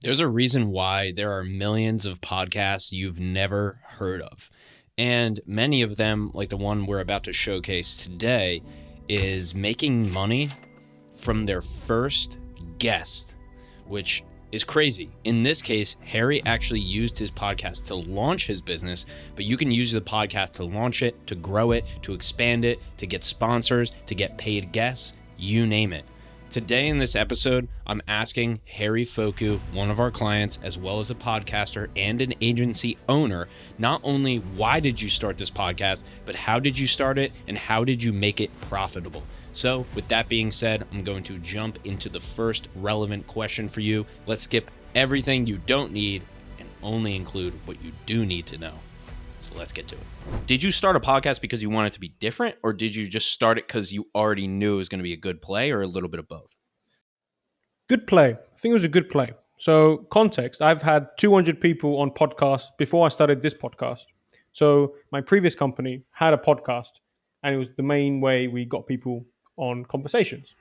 There's a reason why there are millions of podcasts you've never heard of. And many of them, like the one we're about to showcase today, is making money from their first guest, which is crazy. In this case, Harry actually used his podcast to launch his business, but you can use the podcast to launch it, to grow it, to expand it, to get sponsors, to get paid guests, you name it. Today in this episode, I'm asking Harry Phoku, one of our clients, as well as a podcaster and an agency owner, not only why did you start this podcast, but how did you start it and how did you make it profitable? So with that being said, I'm going to jump into the first relevant question for you. Let's skip everything you don't need and only include what you do need to know. So let's get to it. Did you start a podcast because you wanted it to be different, or did you just start it because you already knew it was going to be a good play, or a little bit of both? Good play. I think it was a good play. So context, I've had 200 people on podcasts before I started this podcast. So my previous company had a podcast, and it was the main way we got people on conversations.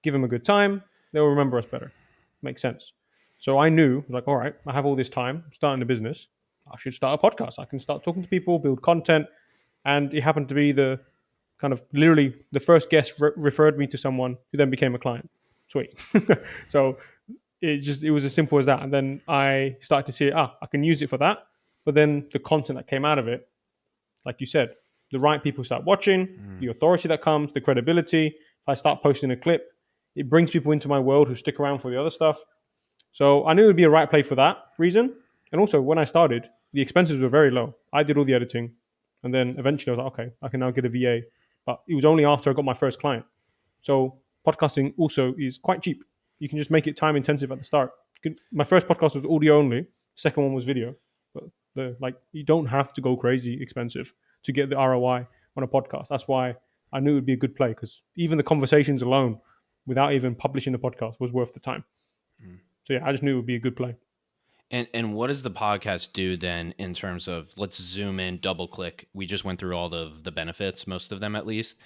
Give them a good time, they'll remember us better. Makes sense. So I knew, like, all right, I have all this time, I'm starting a business. I should start a podcast. I can start talking to people, build content. And it happened to be the kind of literally the first guest referred me to someone who then became a client. Sweet. So it was as simple as that. And then I started to see, I can use it for that. But then the content that came out of it, like you said, the right people start watching, the authority that comes, the credibility. If I start posting a clip, it brings people into my world who stick around for the other stuff. So I knew it would be a right play for that reason. And also, when I started, the expenses were very low. I did all the editing. And then eventually I was like, okay, I can now get a VA. But it was only after I got my first client. So podcasting also is quite cheap. You can just make it time intensive at the start. My first podcast was audio only. Second one was video. But you don't have to go crazy expensive to get the ROI on a podcast. That's why I knew it would be a good play, because even the conversations alone, without even publishing the podcast, was worth the time. So yeah, I just knew it would be a good play. And what does the podcast do then in terms of, let's zoom in, double click. We just went through all of the benefits, most of them at least.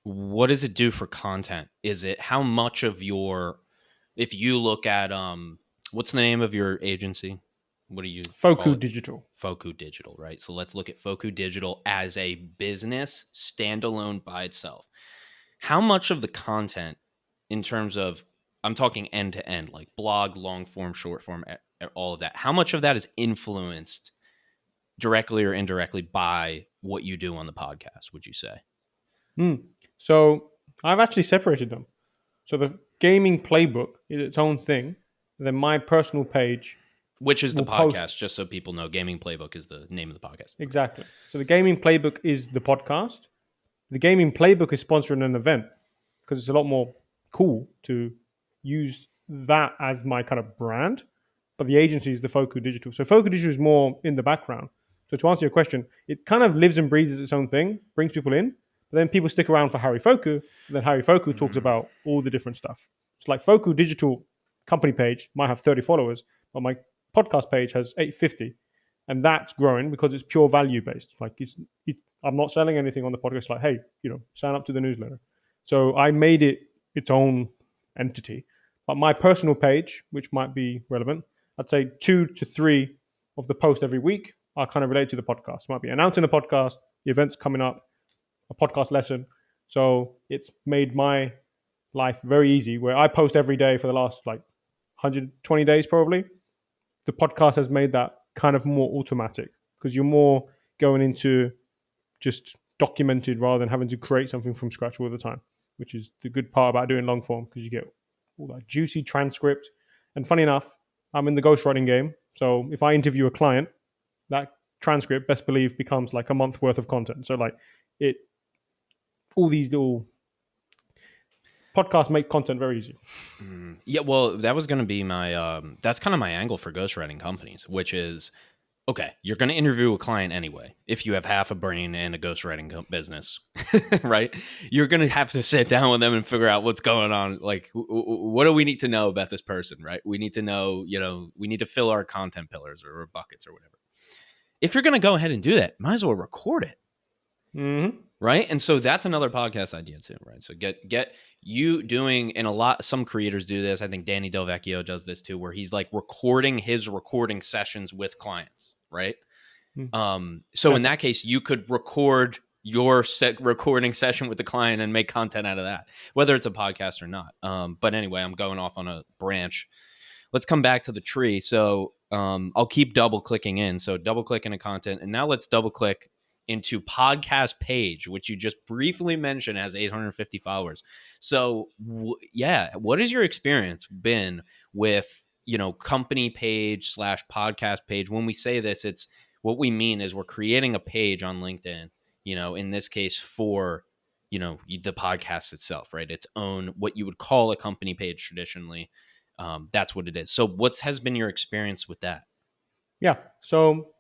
What does it do for content? Is it how much of your, if you look at, what's the name of your agency? What do you call Phoku it? Digital. Phoku Digital, right? So let's look at Phoku Digital as a business standalone by itself. How much of the content in terms of, I'm talking end to end, like blog, long form, short form, all of that. How much of that is influenced directly or indirectly by what you do on the podcast, would you say? So I've actually separated them. So the gaming playbook is its own thing. Then my personal page, Which is the will post podcast, just so people know. Gaming Playbook is the name of the podcast. exactly. So the gaming playbook is the podcast. The gaming playbook is sponsoring an event because it's a lot more cool to use that as my kind of brand. But the agency is the Phoku Digital. So Phoku Digital is more in the background. So to answer your question, it kind of lives and breathes its own thing, brings people in, but then people stick around for Harry Phoku, and then Harry Phoku talks about all the different stuff. It's like Phoku Digital company page might have 30 followers, but my podcast page has 850, and that's growing because it's pure value based. I'm not selling anything on the podcast. Like, hey, sign up to the newsletter. So I made it its own entity. But my personal page, which might be relevant, I'd say 2 to 3 of the posts every week are kind of related to the podcast. Might be announcing a podcast, the events coming up, a podcast lesson. So it's made my life very easy, where I post every day for the last 120 days probably. The podcast has made that kind of more automatic because you're more going into just documented rather than having to create something from scratch all the time, which is the good part about doing long form, because you get all that juicy transcript. And funny enough, I'm in the ghostwriting game. So if I interview a client, that transcript, best believe, becomes like a month worth of content. So all these little podcasts make content very easy. Yeah, well, that was going to be my, that's kind of my angle for ghostwriting companies, which is, okay, you're going to interview a client anyway. If you have half a brain and a ghostwriting business, right? You're going to have to sit down with them and figure out what's going on. Like, what do we need to know about this person, right? We need to know, we need to fill our content pillars or buckets or whatever. If you're going to go ahead and do that, might as well record it. Mm-hmm. Right. And so that's another podcast idea too, right? So get you doing, and some creators do this. I think Danny Del Vecchio does this too, where he's like recording his recording sessions with clients, right? Mm. So in That's that case, you could record your set recording session with the client and make content out of that, whether it's a podcast or not. But anyway, I'm going off on a branch. Let's come back to the tree. So I'll keep double clicking in. So double click into content. And now let's double click into podcast page, which you just briefly mentioned has 850 followers. So yeah, what has your experience been with, company page / podcast page? When we say this, it's what we mean is we're creating a page on LinkedIn, in this case for, the podcast itself, right? Its own, what you would call a company page traditionally. That's what it is. So what has been your experience with that? Yeah. So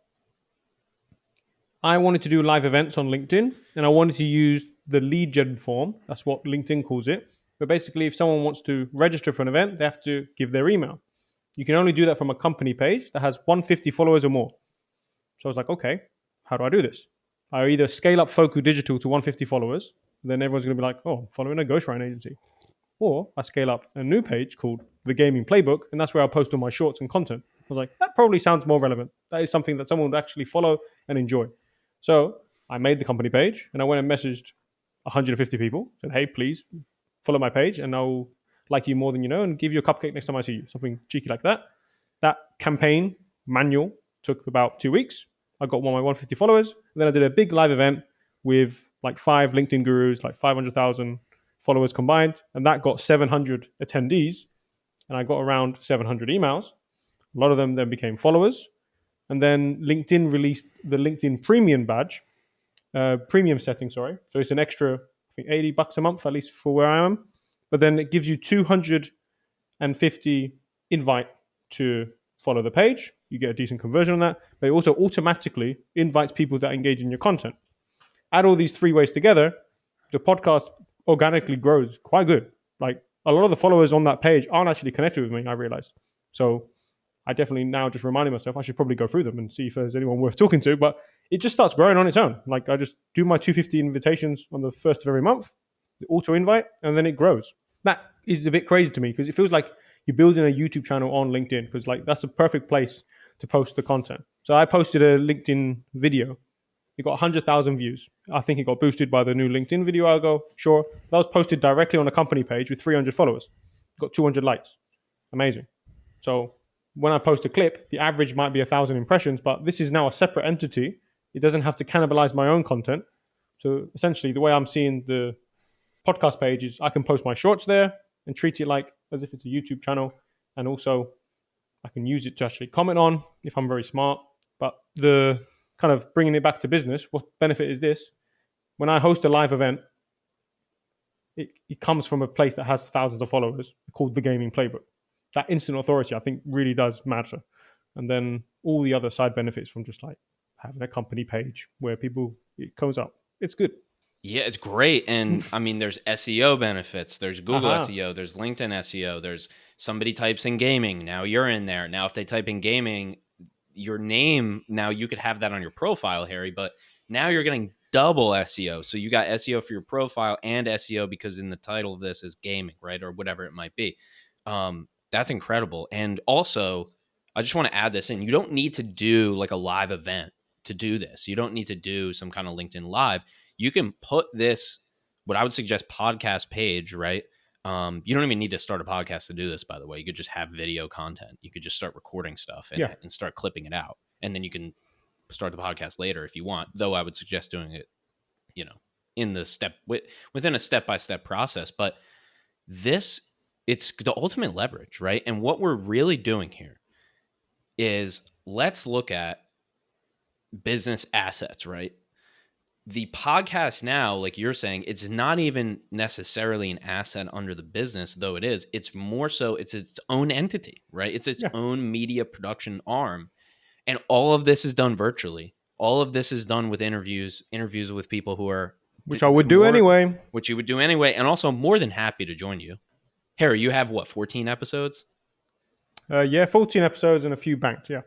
I wanted to do live events on LinkedIn, and I wanted to use the lead gen form. That's what LinkedIn calls it. But basically, if someone wants to register for an event, they have to give their email. You can only do that from a company page that has 150 followers or more. So I was like, okay, how do I do this? I either scale up Phoku Digital to 150 followers, then everyone's going to be like, oh, I'm following a ghostwriting agency. Or I scale up a new page called The Gaming Playbook, and that's where I post all my shorts and content. I was like, that probably sounds more relevant. That is something that someone would actually follow and enjoy. So I made the company page, and I went and messaged 150 people, said, hey, please follow my page, and I'll like you more than you know and give you a cupcake next time I see you. Something cheeky like that. That campaign manual took about 2 weeks. I got my 150 followers. And then I did a big live event with like 5 LinkedIn gurus, like 500,000 followers combined. And that got 700 attendees. And I got around 700 emails. A lot of them then became followers. And then LinkedIn released the LinkedIn Premium badge, premium setting, sorry. So it's an extra, I think, $80 a month, at least for where I am. But then it gives you 250 invite to follow the page. You get a decent conversion on that. But it also automatically invites people that engage in your content. Add all these 3 ways together, the podcast organically grows quite good. Like a lot of the followers on that page aren't actually connected with me, I realized. So I definitely now just reminding myself I should probably go through them and see if there's anyone worth talking to. But it just starts growing on its own. Like I just do my 250 invitations on the first of every month, the auto invite, and then it grows. That is a bit crazy to me because it feels like you're building a YouTube channel on LinkedIn because like that's a perfect place to post the content. So I posted a LinkedIn video. It got 100,000 views. I think it got boosted by the new LinkedIn video algo. Sure. That was posted directly on a company page with 300 followers. Got 200 likes. Amazing. So when I post a clip, the average might be 1,000 impressions, but this is now a separate entity. It doesn't have to cannibalize my own content. So essentially, the way I'm seeing the podcast page is I can post my shorts there and treat it like as if it's a YouTube channel. And also, I can use it to actually comment on if I'm very smart. But the kind of bringing it back to business, what benefit is this? When I host a live event, it comes from a place that has thousands of followers called the Gaming Playbook. That instant authority, I think, really does matter. And then all the other side benefits from just like having a company page where it comes up. It's good. Yeah, it's great. And I mean, there's SEO benefits. There's Google Aha. SEO. There's LinkedIn SEO. There's somebody types in gaming. Now you're in there. Now, if they type in gaming, your name, now you could have that on your profile, Harry, but now you're getting double SEO. So you got SEO for your profile and SEO because in the title of this is gaming, right? Or whatever it might be. That's incredible. And also, I just want to add this in. You don't need to do like a live event to do this. You don't need to do some kind of LinkedIn live. You can put this, what I would suggest, podcast page, right? You don't even need to start a podcast to do this, by the way. You could just have video content. You could just start recording stuff and start clipping it out. And then you can start the podcast later if you want, though I would suggest doing it, in the within a step-by-step process. But it's the ultimate leverage, right? And what we're really doing here is let's look at business assets, right? The podcast now, like you're saying, it's not even necessarily an asset under the business, though it is. It's more so it's its own entity, right? It's its own media production arm. And all of this is done virtually. All of this is done with interviews with people who are... Which I would do anyway. Which you would do anyway. And also more than happy to join you. Harry, you have what, 14 episodes? 14 episodes and a few banked, yeah.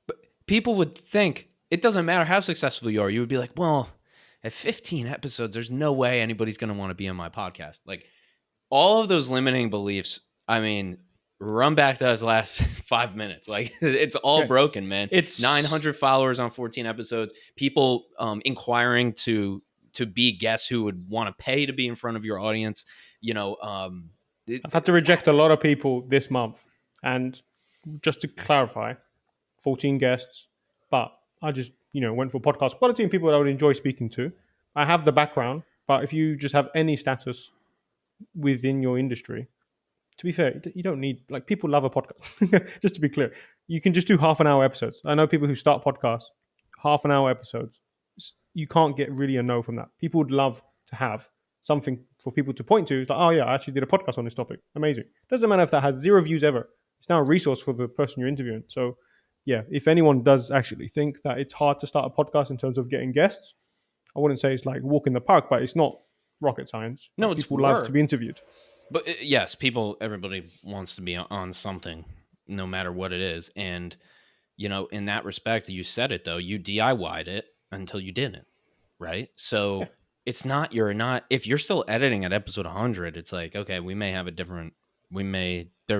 But people would think... It doesn't matter how successful you are. You would be like, well, At 15 episodes, there's no way anybody's going to want to be on my podcast. Like all of those limiting beliefs, I mean, run back those last 5 minutes. Like it's all Yeah, broken, man. it's 900 followers on 14 episodes. People inquiring to be guests who would want to pay to be in front of your audience. You know, I've had to reject a lot of people this month. And just to clarify, 14 guests, but I just, went for podcast quality and people that I would enjoy speaking to. I have the background, but if you just have any status within your industry, to be fair, you don't need, like, people love a podcast. Just to be clear, you can just do half an hour episodes. I know people who start podcasts, half an hour episodes. You can't get really a no from that. People would love to have something for people to point to. It's like, oh yeah, I actually did a podcast on this topic. Amazing. Doesn't matter if that has 0 views ever. It's now a resource for the person you're interviewing. So yeah, if anyone does actually think that it's hard to start a podcast in terms of getting guests, I wouldn't say it's like walk in the park, but it's not rocket science. no, Like, it's people love to work. be interviewed. But yes, everybody wants to be on something, no matter what it is. And, in that respect, you said it though, you DIY'd it until you didn't, right? Yeah. So you're not, if you're still editing at episode 100, it's like, okay, there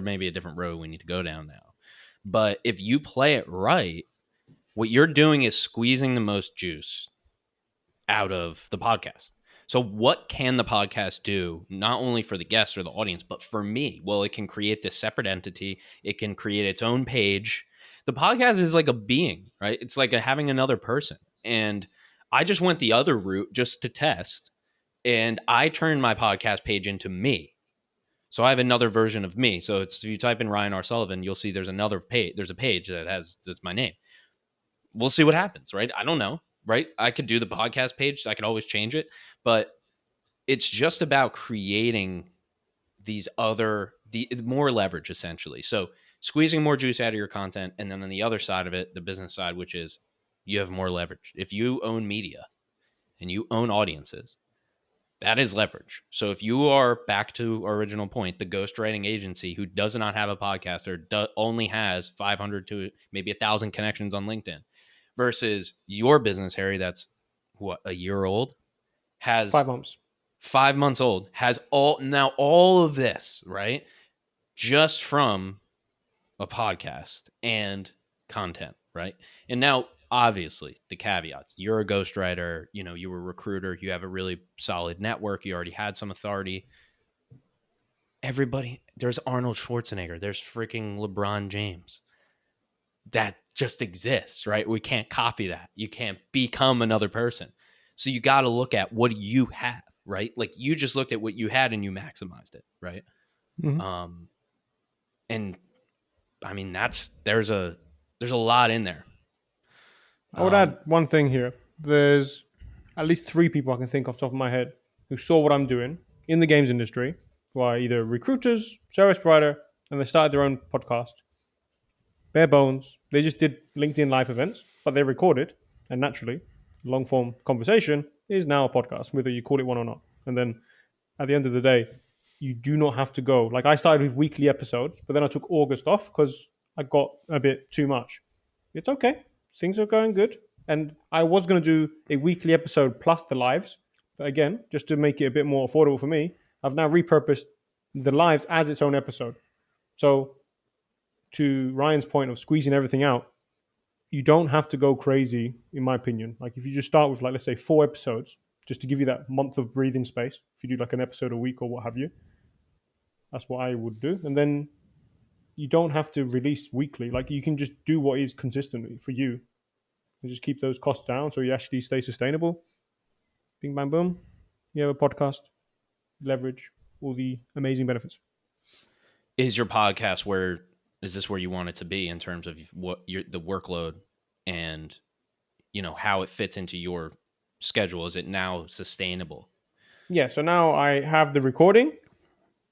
may be a different road we need to go down now. But if you play it right, what you're doing is squeezing the most juice out of the podcast. So what can the podcast do, not only for the guests or the audience, but for me? Well, it can create this separate entity. It can create its own page. The podcast is like a being, right? It's like having another person. And I just went the other route just to test. And I turned my podcast page into me. So I have another version of me. So if you type in Ryan R. Sullivan, you'll see there's another page. There's a page that's my name. We'll see what happens, right? I don't know, right? I could do the podcast page. I could always change it, but it's just about creating the more leverage essentially. So squeezing more juice out of your content. And then on the other side of it, the business side, which is you have more leverage. If you own media and you own audiences, that is leverage. So if you are, back to our original point, the ghostwriting agency who does not have a podcast or only has 500 to maybe 1,000 connections on LinkedIn, versus your business, Harry, that's what, a year old, has 5 months. 5 months old, has all of this, right? Just from a podcast and content, right? And now, obviously, the caveats: you're a ghostwriter, you were a recruiter, you have a really solid network, you already had some authority. Everybody, there's Arnold Schwarzenegger, there's freaking LeBron James. That just exists, right? We can't copy that. You can't become another person. So you got to look at, what do you have, right? Like, you just looked at what you had and you maximized it, right? Mhm. And I mean, there's a lot in there. I would add one thing here. There's at least 3 people I can think off the top of my head who saw what I'm doing in the games industry, who are either recruiters, service provider, and they started their own podcast. Bare bones. They just did LinkedIn live events, but they recorded, and naturally, long form conversation is now a podcast, whether you call it one or not. And then at the end of the day, you do not have to go. Like, I started with weekly episodes, but then I took August off because I got a bit too much. It's okay. Things are going good. And I was going to do a weekly episode plus the lives. But again, just to make it a bit more affordable for me, I've now repurposed the lives as its own episode. So, to Ryan's point of squeezing everything out, you don't have to go crazy, in my opinion. Like, if you just start with, like, let's say 4 episodes, just to give you that month of breathing space, if you do like an episode a week or what have you, that's what I would do. And then you don't have to release weekly. Like, you can just do what is consistently for you and just keep those costs down so you actually stay sustainable. Bing, bang, boom. You have a podcast, leverage all the amazing benefits. Is your podcast is this where you want it to be in terms of the workload and, how it fits into your schedule? Is it now sustainable? Yeah, so now I have the recording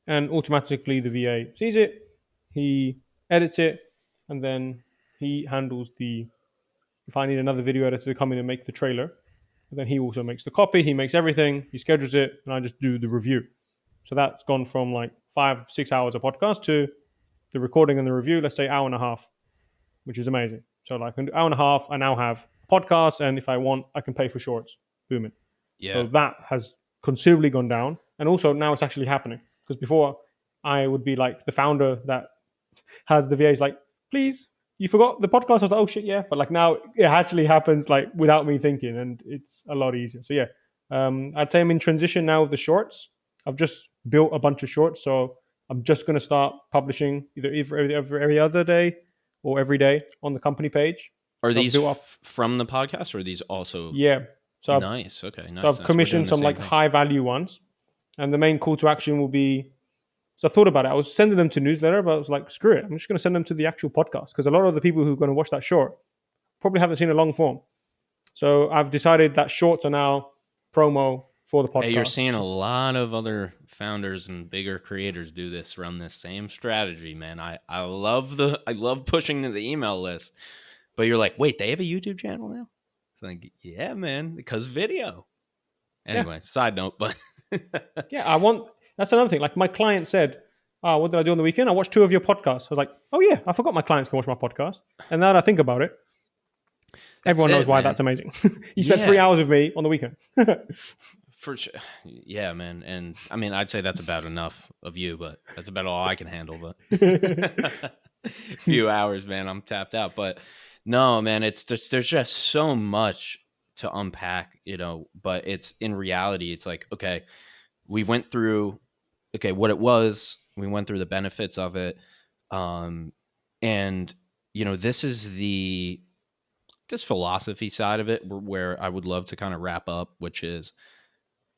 and automatically the VA sees it, he edits it, and then he handles if I need another video editor to come in and make the trailer, then he also makes the copy, he makes everything, he schedules it, and I just do the review. So that's gone from like 5-6 hours of podcast to the recording and the review, let's say hour and a half, which is amazing. So like an hour and a half, I now have a podcast, and if I want, I can pay for shorts. Booming. Yeah. So that has considerably gone down. And also now it's actually happening. Because before I would be like the founder that has the VAs like, please, you forgot the podcast. I was like, oh shit, yeah. But like now it actually happens like without me thinking, and it's a lot easier. So yeah, I'd say I'm in transition now with the shorts. I've just built a bunch of shorts, so I'm just going to start publishing either every other day or every day on the company page. Are So I've these built up, from the podcast, or are these also yeah. So I've nice? Okay, so nice, I've nice. We're doing commissioned the some same like thing. high value ones, and the main call to action will be. So I thought about it. I was sending them to newsletter, but I was like, screw it. I'm just going to send them to the actual podcast because a lot of the people who are going to watch that short probably haven't seen a long form. So I've decided that shorts are now promo for the Hey, you're podcast. seeing a lot of other founders and bigger creators do this, run this same strategy, man. I love pushing to the email list, but you're like, wait, they have a YouTube channel now? It's like, yeah, man, because video. Yeah, Anyway, side note, but yeah. That's another thing. Like my client said, "Oh, what did I do on the weekend? I watched 2 of your podcasts." I was like, "Oh yeah, I forgot my clients can watch my podcast." And now that I think about it, that's everyone knows it, why man. that's amazing. You spent Yeah, 3 hours with me on the weekend. for sure. Yeah, man. And I mean, I'd say that's about enough of you, but that's about all I can handle. But few hours, man, I'm tapped out. But no, man, it's just there's just so much to unpack, but it's in reality, it's like, okay, we went through what it was, we went through the benefits of it. And this is this philosophy side of it where I would love to kind of wrap up, which is,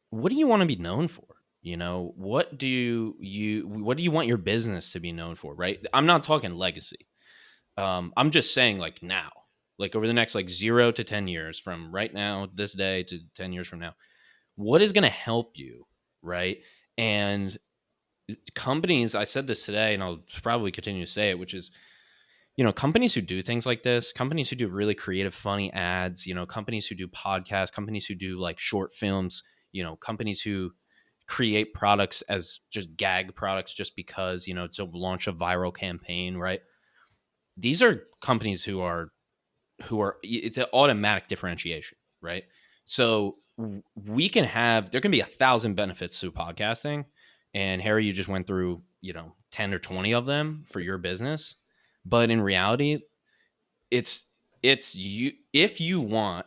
what do you want to be known for? What do you want your business to be known for? Right. I'm not talking legacy. I'm just saying, like, now, like over the next like 0 to 10 years, from right now, this day, to 10 years from now, what is going to help you? Right. And companies, I said this today and I'll probably continue to say it, which is, companies who do things like this, companies who do really creative, funny ads, companies who do podcasts, companies who do like short films, companies who create products as just gag products just because, to launch a viral campaign, right? These are companies who are it's an automatic differentiation, right? So there can be 1,000 benefits to podcasting, and Harry, you just went through 10 or 20 of them for your business, but in reality, it's you. If you want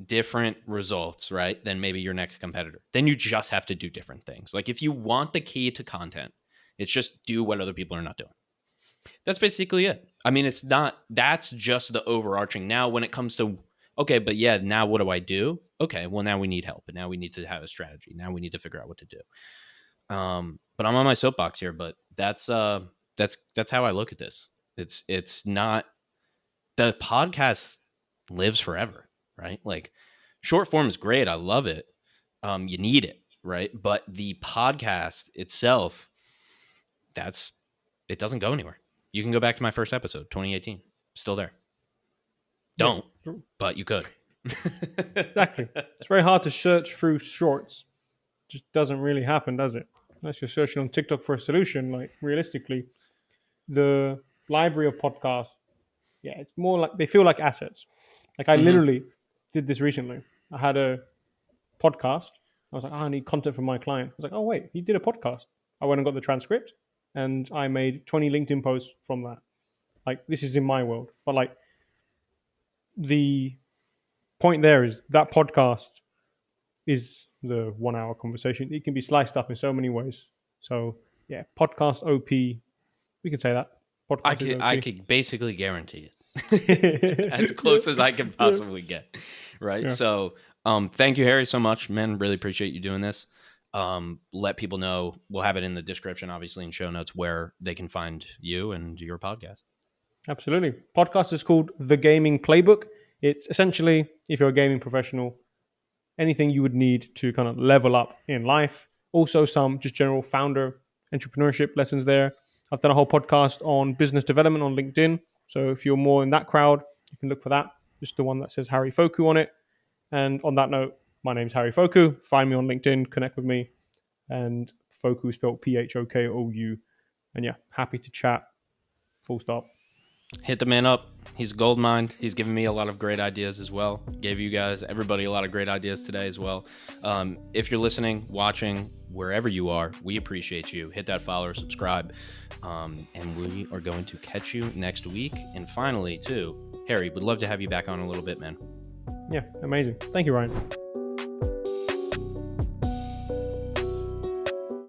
different results, right, than maybe your next competitor, then you just have to do different things. Like, if you want the key to content, it's just do what other people are not doing. That's basically it. I mean, that's just the overarching. Now, when it comes to, okay, but yeah, now what do I do? Okay, well, now we need help, and now we need to have a strategy. Now we need to figure out what to do. But I'm on my soapbox here, but that's how I look at this. It's not, the podcast lives forever, right? Like, short form is great. I love it. You need it, right? But the podcast itself, it doesn't go anywhere. You can go back to my first episode, 2018, still there. Yeah, Don't, but you could. exactly. It's very hard to search through shorts. It just doesn't really happen, does it? Unless you're searching on TikTok for a solution. Like realistically, the library of podcasts, yeah, it's more like they feel like assets. Like I Mm-hmm. literally did this recently. I had a podcast. I was like, I need content from my client. I was like, oh wait, he did a podcast. I went and got the transcript, and I made 20 LinkedIn posts from that. Like this is in my world, but like the point there is that podcast is the 1 hour conversation. It can be sliced up in so many ways. So yeah, podcast OP. We could say that podcast is I OP. could basically guarantee it. As close as I can Yeah. possibly get. Right. Yeah. So, thank you, Harry, so much, man. Really appreciate you doing this. Let people know. We'll have it in the description, obviously, in show notes, where they can find you and your podcast. Absolutely. Podcast is called The Gaming Playbook. It's essentially, if you're a gaming professional, anything you would need to kind of level up in life. Also, some just general founder entrepreneurship lessons there. I've done a whole podcast on business development on LinkedIn. So if you're more in that crowd, you can look for that. Just the one that says Harry Phoku on it. And on that note, my name's Harry Phoku. Find me on LinkedIn, connect with me. And Phoku spelled Phokou. And yeah, happy to chat. Full stop. Hit the man up. He's a gold mine. He's given me a lot of great ideas as well. Gave you guys, everybody, a lot of great ideas today as well. If you're listening, watching, wherever you are, we appreciate you. Hit that follow or subscribe. And we are going to catch you next week. And finally, too, Harry, would love to have you back on a little bit, man. Yeah, amazing. Thank you, Ryan.